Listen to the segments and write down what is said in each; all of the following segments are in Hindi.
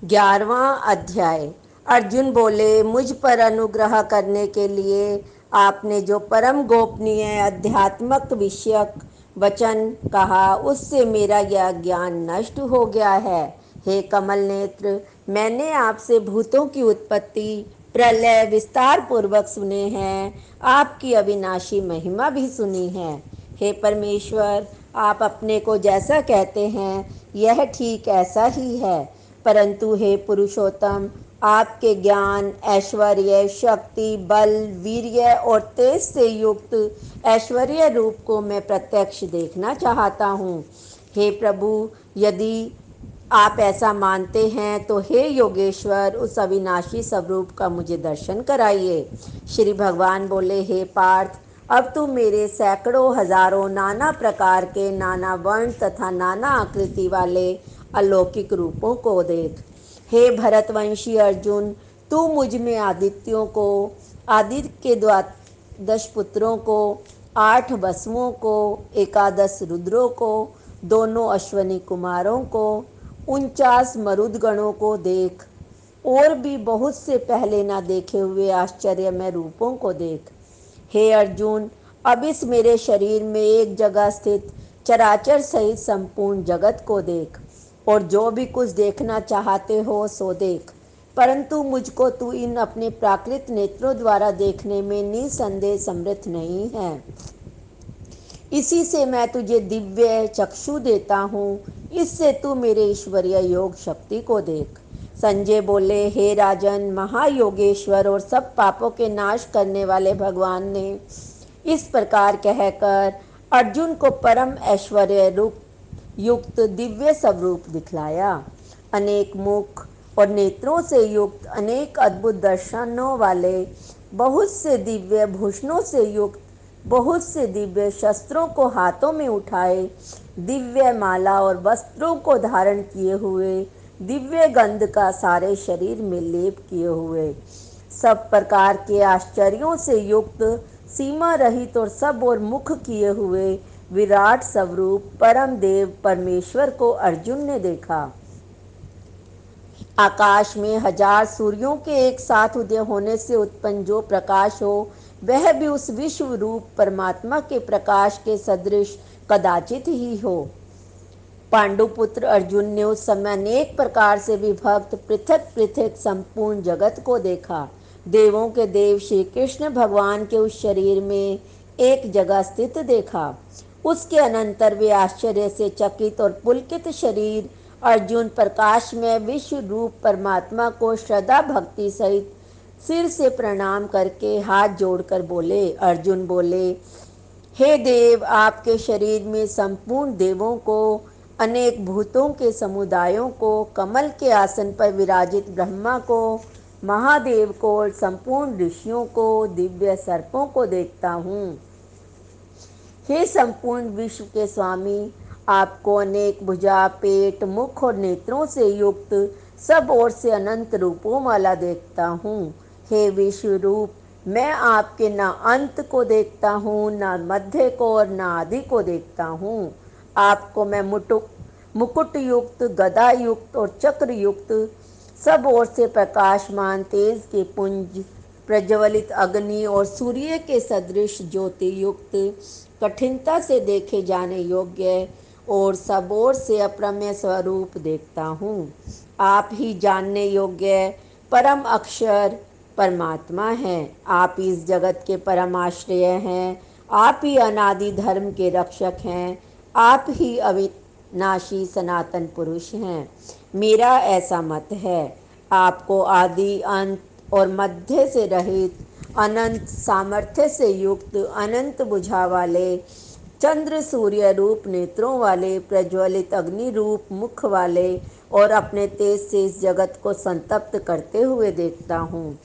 11वां अध्याय। अर्जुन बोले, मुझ पर अनुग्रह करने के लिए आपने जो परम गोपनीय अध्यात्मक विषयक वचन कहा, उससे मेरा यह ज्ञान नष्ट हो गया है। हे कमल नेत्र, मैंने आपसे भूतों की उत्पत्ति प्रलय विस्तार पूर्वक सुने हैं, आपकी अविनाशी महिमा भी सुनी है। हे परमेश्वर, आप अपने को जैसा कहते हैं यह ठीक ऐसा ही है, परंतु हे पुरुषोत्तम, आपके ज्ञान, ऐश्वर्य, शक्ति, बल, वीर्य और तेज से युक्त ऐश्वर्य रूप को मैं प्रत्यक्ष देखना चाहता हूँ। हे प्रभु, यदि आप ऐसा मानते हैं तो हे योगेश्वर, उस अविनाशी स्वरूप का मुझे दर्शन कराइए। श्री भगवान बोले, हे पार्थ, अब तू मेरे सैकड़ों हजारों नाना प्रकार के, नाना वर्ण तथा नाना आकृति वाले अलौकिक रूपों को देख। हे भरतवंशी अर्जुन, तू मुझ में आदित्यों को, आदित्य के द्वादश पुत्रों को, 8 वसुओं को, 11 रुद्रों को, दोनों अश्वनी कुमारों को, 49 मरुदगणों को देख, और भी बहुत से पहले न देखे हुए आश्चर्यमय रूपों को देख। हे अर्जुन, अब इस मेरे शरीर में एक जगह स्थित चराचर सहित संपूर्ण जगत को देख, और जो भी कुछ देखना चाहते हो सो देख, परंतु मुझको तू इन अपने प्राकृत नेत्रों द्वारा देखने में निसंदेह समर्थ नहीं है। इसी से मैं तुझे दिव्य चक्षु देता हूँ, इससे तू मेरे ईश्वरीय योग शक्ति को देख। संजय बोले, हे राजन, महायोगेश्वर और सब पापों के नाश करने वाले भगवान ने इस प्रकार कहकर अर्जुन को परम ऐश्वर्य रूप युक्त दिव्य स्वरूप दिखलाया। अनेक मुख और नेत्रों से युक्त, अनेक अद्भुत दर्शनों वाले, बहुत से दिव्य भूषणों से युक्त, बहुत से दिव्य शस्त्रों को हाथों में उठाए, दिव्य माला और वस्त्रों को धारण किए हुए, दिव्य गंध का सारे शरीर में लेप किए हुए, सब प्रकार के आश्चर्यों से युक्त, सीमा रहित और सब और मुख किए हुए विराट स्वरूप परम देव परमेश्वर को अर्जुन ने देखा। आकाश में 1000 सूर्यों के एक साथ उदय होने से उत्पन्न जो प्रकाश हो, वह भी उस विश्व रूप परमात्मा के प्रकाश के सदृश कदाचित ही हो। पांडुपुत्र अर्जुन ने उस समय अनेक प्रकार से विभक्त पृथक पृथक संपूर्ण जगत को देखा। देवों के देव श्री कृष्ण भगवान के उस शरीर में एक जगह स्थित देखा। उसके अनंतर वे आश्चर्य से चकित और पुलकित शरीर अर्जुन प्रकाश में विश्व रूप परमात्मा को श्रद्धा भक्ति सहित सिर से प्रणाम करके हाथ जोड़कर बोले। अर्जुन बोले, हे देव, आपके शरीर में संपूर्ण देवों को, अनेक भूतों के समुदायों को, कमल के आसन पर विराजित ब्रह्मा को, महादेव को और संपूर्ण ऋषियों को, दिव्य सर्पों को देखता हूँ। हे संपूर्ण विश्व के स्वामी, आपको अनेक भुजा, पेट, मुख और नेत्रों से युक्त सब ओर से अनंत रूपों वाला देखता हूँ। हे विश्व रूप, मैं आपके न अंत को देखता हूँ, न मध्य को और न आदि को देखता हूँ। आपको मैं मुकुट युक्त, गदा युक्त और चक्र युक्त, सब ओर से प्रकाशमान तेज के पुंज, प्रज्वलित अग्नि और सूर्य के सदृश ज्योति युक्त, कठिनता से देखे जाने योग्य और सब ओर से अप्रमेय स्वरूप देखता हूँ। आप ही जानने योग्य परम अक्षर परमात्मा हैं। आप इस जगत के परम आश्रय हैं। आप ही अनादि धर्म के रक्षक हैं। आप ही अविनाशी सनातन पुरुष हैं। मेरा ऐसा मत है। आपको आदि, अंत और मध्य से रहित, अनंत सामर्थ्य से युक्त, अनंत बुझा वाले, चंद्र सूर्य रूप नेत्रों वाले, प्रज्वलित अग्नि रूप मुख वाले और अपने तेज से इस जगत को संतप्त करते हुए देखता हूँ।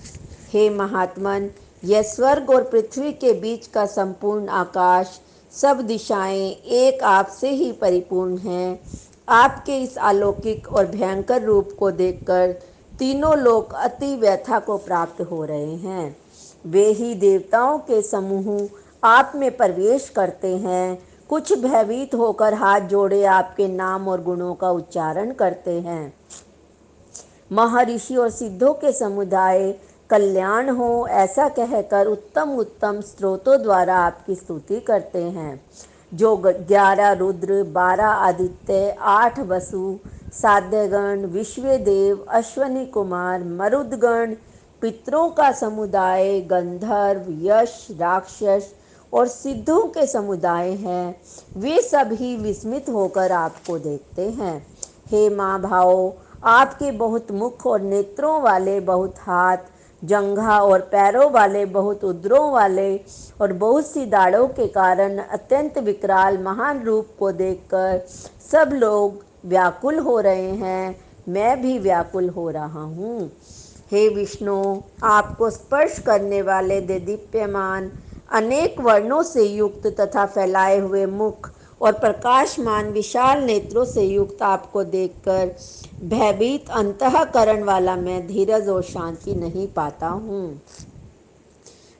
हे महात्मन, यह स्वर्ग और पृथ्वी के बीच का संपूर्ण आकाश, सब दिशाएं एक आपसे ही परिपूर्ण हैं। आपके इस अलौकिक और भयंकर रूप को देखकर तीनों लोग अति व्यथा को प्राप्त हो रहे हैं। वे ही देवताओं के समूह आप में प्रवेश करते हैं। कुछ भयभीत होकर हाथ जोड़े आपके नाम और गुणों का उच्चारण करते हैं। महर्षि और सिद्धों के समुदाय कल्याण हो, ऐसा कहकर उत्तम उत्तम स्रोतों द्वारा आपकी स्तुति करते हैं। जो 11 रुद्र, 12 आदित्य, 8 वसु, साध्यगण, विश्वदेव, अश्वनी कुमार, मरुदगण, पितरों का समुदाय, गंधर्व, यश, राक्षस और सिद्धों के समुदाय हैं, वे सभी विस्मित होकर आपको देखते हैं। हे माँ भाव, आपके बहुत मुख और नेत्रों वाले बहुत हाथ, जंघा और पैरों वाले बहुत उदरों वाले और बहुत सी दाढ़ों के कारण अत्यंत विकराल महान रूप को देखकर सब लोग व्याकुल हो रहे हैं। मैं भी व्याकुल हो रहा हूँ। हे विष्णु, आपको स्पर्श करने वाले देदीप्यमान अनेक वर्णों से युक्त तथा फैलाए हुए मुख और प्रकाशमान विशाल नेत्रों से युक्त आपको देखकर भयभीत अंतःकरण वाला मैं धीरज और शांति नहीं पाता हूँ।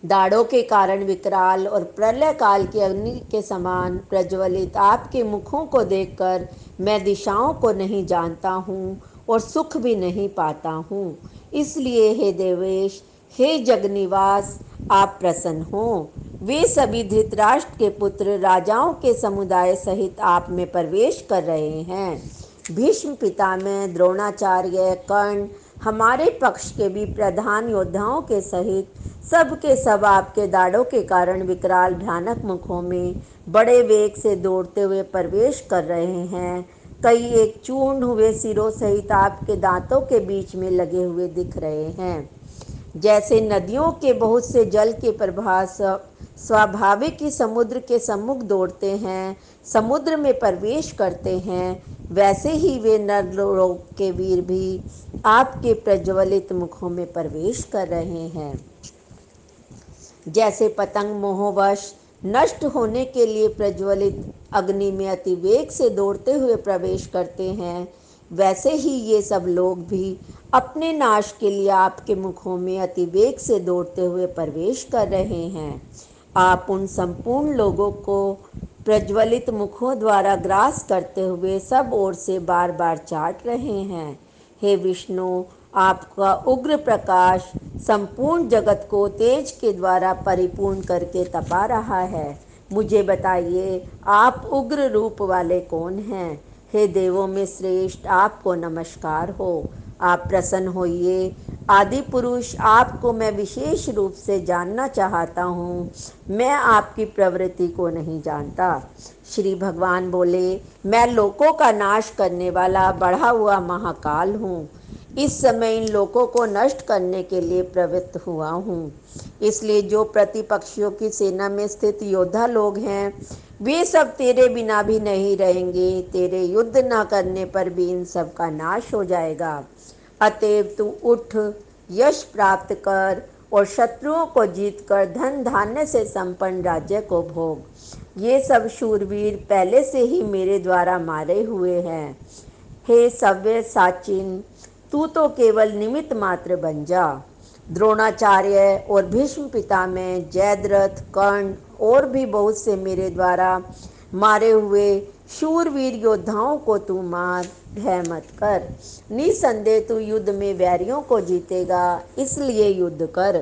दाढ़ों के कारण विकराल और प्रलय काल की अग्नि के समान प्रज्वलित आपके मुखों को देखकर मैं दिशाओं को नहीं जानता हूँ और सुख भी नहीं पाता हूँ। इसलिए हे देवेश, हे जगनिवास, आप प्रसन्न हो। वे सभी धृतराष्ट्र के पुत्र राजाओं के समुदाय सहित आप में प्रवेश कर रहे हैं। भीष्म पितामह, द्रोणाचार्य, कर्ण, हमारे पक्ष के भी प्रधान योद्धाओं के सहित सब के सब आपके दाढ़ों के कारण विकराल भयानक मुखों में बड़े वेग से दौड़ते हुए प्रवेश कर रहे हैं। कई एक चूर्ण हुए सिरों सहित आपके दांतों के बीच में लगे हुए दिख रहे हैं। जैसे नदियों के बहुत से जल के प्रवाह स्वाभाविक ही समुद्र के सम्मुख दौड़ते हैं, समुद्र में प्रवेश करते हैं, वैसे ही वे नरलोक के वीर भी आपके प्रज्वलित मुखों में प्रवेश कर रहे हैं। जैसे पतंग मोहवश नष्ट होने के लिए प्रज्वलित अग्नि में अति वेग से दौड़ते हुए प्रवेश करते हैं, वैसे ही ये सब लोग भी अपने नाश के लिए आपके मुखों में अति वेग से दौड़ते हुए प्रवेश कर रहे हैं। आप उन संपूर्ण लोगों को प्रज्वलित मुखों द्वारा ग्रास करते हुए सब ओर से बार बार चाट रहे हैं। हे विष्णु, आपका उग्र प्रकाश संपूर्ण जगत को तेज के द्वारा परिपूर्ण करके तपा रहा है। मुझे बताइए, आप उग्र रूप वाले कौन हैं? हे देवों में श्रेष्ठ, आपको नमस्कार हो। आप प्रसन्न होइए। आदि पुरुष, आपको मैं विशेष रूप से जानना चाहता हूँ। मैं आपकी प्रवृत्ति को नहीं जानता। श्री भगवान बोले, मैं लोकों का नाश करने वाला बढ़ा हुआ महाकाल हूँ। इस समय इन लोकों को नष्ट करने के लिए प्रवृत्त हुआ हूँ। इसलिए जो प्रतिपक्षियों की सेना में स्थित योद्धा लोग हैं, वे सब तेरे बिना भी नहीं रहेंगे। तेरे युद्ध न करने पर भी इन सब का नाश हो जाएगा। अतएव तू उठ, यश प्राप्त कर और शत्रुओं को जीतकर धन धान्य से संपन्न राज्य को भोग। ये सब शूरवीर पहले से ही मेरे द्वारा मारे हुए हैं। हे सव्य साचिन, तू तो केवल निमित्त मात्र बन जा। द्रोणाचार्य और भीष्म पितामह, जयद्रथ, कर्ण और भी बहुत से मेरे द्वारा मारे हुए शूरवीर योद्धाओं को तू मार, भय मत कर। निसंदेह तू युद्ध में वैरियों को जीतेगा, इसलिए युद्ध कर।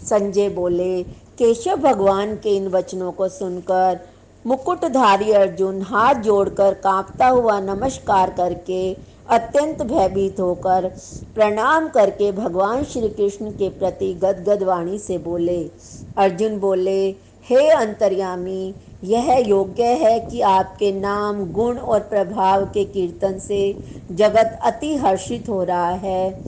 संजय बोले, केशव भगवान के इन वचनों को सुनकर मुकुटधारी अर्जुन हाथ जोड़कर कांपता हुआ नमस्कार करके अत्यंत भयभीत होकर प्रणाम करके भगवान श्री कृष्ण के प्रति गदगद वाणी से बोले। अर्जुन बोले, हे अंतर्यामी, यह योग्य है कि आपके नाम, गुण और प्रभाव के कीर्तन से जगत अति हर्षित हो रहा है,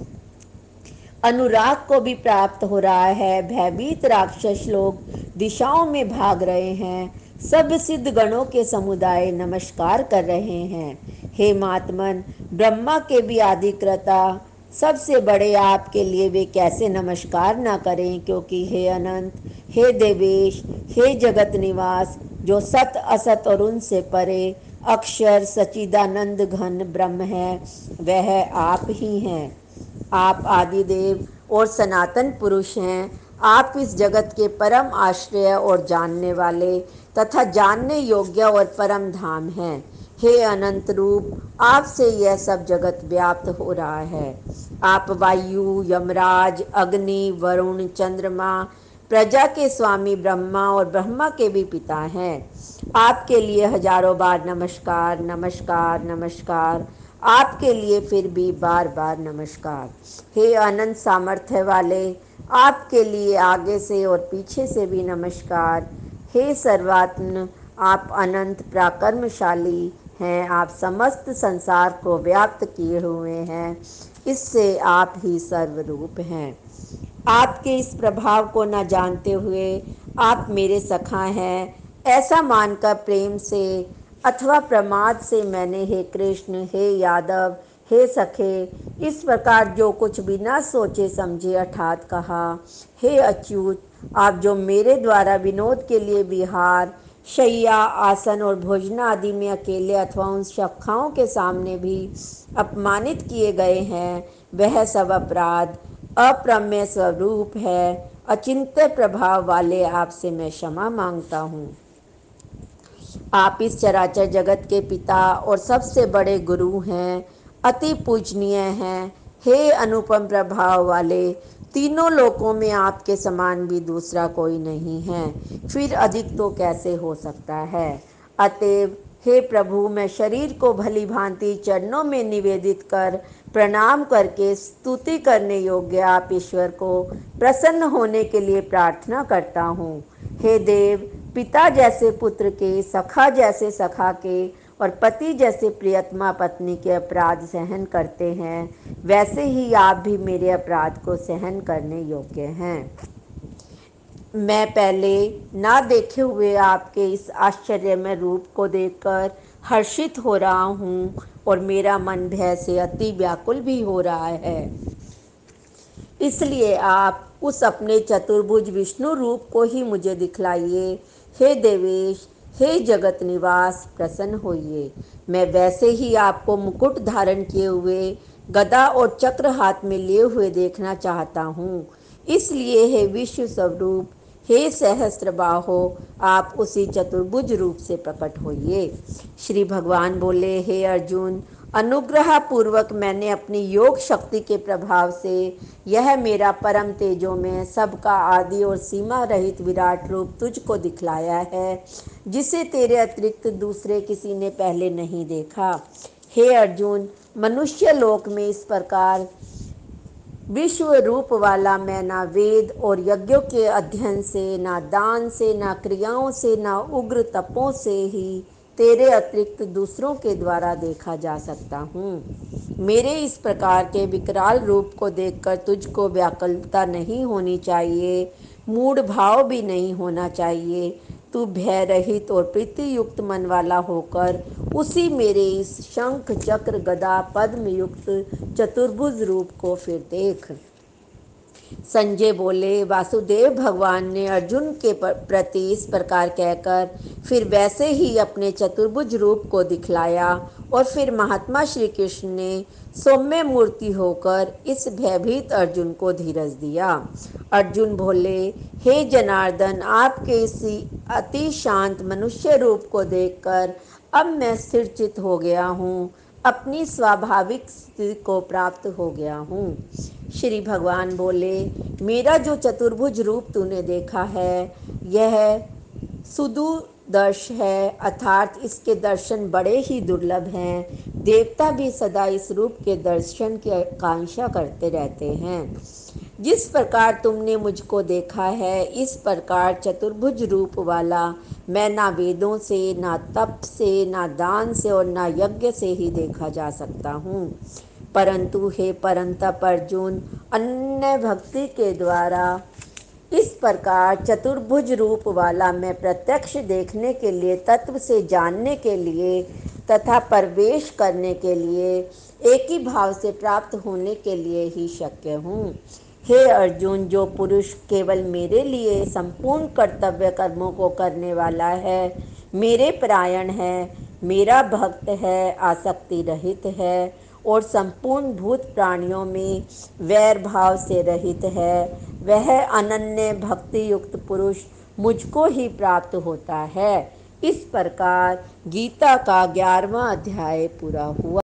अनुराग को भी प्राप्त हो रहा है। भयभीत राक्षस लोग दिशाओं में भाग रहे हैं। सब सिद्ध गणों के समुदाय नमस्कार कर रहे हैं। हे महात्मन, ब्रह्मा के भी आदिकृता सबसे बड़े आपके लिए वे कैसे नमस्कार न करें, क्योंकि हे अनंत, हे देवेश, हे जगत निवास, जो सत असत और उनसे परे अक्षर सच्चिदानंद घन ब्रह्म है, वह आप ही हैं। आप आदिदेव और सनातन पुरुष हैं। आप इस जगत के परम आश्रय और जानने वाले तथा जानने योग्य और परम धाम हैं। हे अनंत रूप, आपसे यह सब जगत व्याप्त हो रहा है। आप वायु, यमराज, अग्नि, वरुण, चंद्रमा, प्रजा के स्वामी ब्रह्मा और ब्रह्मा के भी पिता हैं। आपके लिए हजारों बार नमस्कार, नमस्कार, नमस्कार। आपके लिए फिर भी बार बार नमस्कार। हे अनंत सामर्थ्य वाले, आपके लिए आगे से और पीछे से भी नमस्कार। हे सर्वात्म, आप अनंत पराक्रमशाली हैं। आप समस्त संसार को व्याप्त किए हुए हैं। इससे आप ही सर्वरूप हैं। आपके इस प्रभाव को न जानते हुए आप मेरे सखा हैं, ऐसा मानकर प्रेम से अथवा प्रमाद से मैंने हे कृष्ण, हे यादव, हे सखे, इस प्रकार जो कुछ बिना सोचे समझे अर्थात कहा। हे अच्युत, आप जो मेरे द्वारा विनोद के लिए विहार, शैया, आसन और भोजन आदि में अकेले अथवा उन सखाओं के सामने भी अपमानित किए गए हैं, वह सब अपराध अप्रमेय स्वरूप है। अचिंत्य प्रभाव वाले आपसे मैं क्षमा मांगता हूँ। आप इस चराचर जगत के पिता और सबसे बड़े गुरु हैं, अति पूजनीय हैं। हे अनुपम प्रभाव वाले, तीनों लोकों में आपके समान भी दूसरा कोई नहीं है, फिर अधिक तो कैसे हो सकता है। अतएव हे प्रभु, मैं शरीर को भली भांति चरणों में निवेदित कर प्रणाम करके स्तुति करने योग्य आप ईश्वर को प्रसन्न होने के लिए प्रार्थना करता हूँ। हे देव, पिता जैसे पुत्र के, सखा जैसे सखा के और पति जैसे प्रियतमा पत्नी के अपराध सहन करते हैं, वैसे ही आप भी मेरे अपराध को सहन करने योग्य हैं। मैं पहले ना देखे हुए आपके इस आश्चर्यमय रूप को देखकर हर्षित हो रहा हूँ और मेरा मन भय से अति व्याकुल भी हो रहा है। इसलिए आप उस अपने चतुर्भुज विष्णु रूप को ही मुझे दिखलाइए। हे देवेश, हे जगत निवास, प्रसन्न होइए। मैं वैसे ही आपको मुकुट धारण किए हुए, गदा और चक्र हाथ में लिए हुए देखना चाहता हूँ। इसलिए हे विश्व स्वरूप, हे सहस्त्रबाहो, आप उसी चतुर्भुज रूप से प्रकट होइए। श्री भगवान बोले, हे अर्जुन, अनुग्रह पूर्वक मैंने अपनी योग शक्ति के प्रभाव से यह मेरा परम तेजो में सबका आदि और सीमा रहित विराट रूप तुझको दिखलाया है, जिसे तेरे अतिरिक्त दूसरे किसी ने पहले नहीं देखा। हे अर्जुन, मनुष्य लोक में इस प्रकार विश्व रूप वाला मैं ना वेद और यज्ञों के अध्ययन से, ना दान से, ना क्रियाओं से, ना उग्र तपों से ही तेरे अतिरिक्त दूसरों के द्वारा देखा जा सकता हूँ। मेरे इस प्रकार के विकराल रूप को देखकर तुझको व्याकुलता नहीं होनी चाहिए, मूढ़ भाव भी नहीं होना चाहिए। तू भय रहित और प्रीति युक्त मन वाला होकर उसी मेरे इस शंख, चक्र, गदा, पद्म युक्त चतुर्भुज रूप को फिर देख। संजय बोले, वासुदेव भगवान ने अर्जुन के प्रति इस प्रकार कहकर फिर वैसे ही अपने चतुर्भुज रूप को दिखलाया और फिर महात्मा श्री कृष्ण ने सौम्य मूर्ति होकर इस भयभीत अर्जुन को धीरज दिया। अर्जुन बोले, हे जनार्दन, आपके इसी अति शांत मनुष्य रूप को देखकर अब मैं स्थिरचित हो गया हूँ, अपनी स्वाभाविक स्थिति को प्राप्त हो गया हूँ। श्री भगवान बोले, मेरा जो चतुर्भुज रूप तूने देखा है, यह सुदुदर्श है, अर्थात इसके दर्शन बड़े ही दुर्लभ हैं। देवता भी सदा इस रूप के दर्शन की आकांक्षा करते रहते हैं। जिस प्रकार तुमने मुझको देखा है, इस प्रकार चतुर्भुज रूप वाला मैं ना वेदों से, ना तप से, ना दान से और ना यज्ञ से ही देखा जा सकता हूँ। परंतु हे परंतप अर्जुन, अन्य भक्ति के द्वारा इस प्रकार चतुर्भुज रूप वाला मैं प्रत्यक्ष देखने के लिए, तत्व से जानने के लिए तथा प्रवेश करने के लिए, एक ही भाव से प्राप्त होने के लिए ही शक्य हूँ। हे अर्जुन, जो पुरुष केवल मेरे लिए संपूर्ण कर्तव्य कर्मों को करने वाला है, मेरे परायण है, मेरा भक्त है, आसक्ति रहित है और संपूर्ण भूत प्राणियों में वैर भाव से रहित है, वह अनन्य भक्ति युक्त पुरुष मुझको ही प्राप्त होता है। इस प्रकार गीता का 11वां अध्याय पूरा हुआ।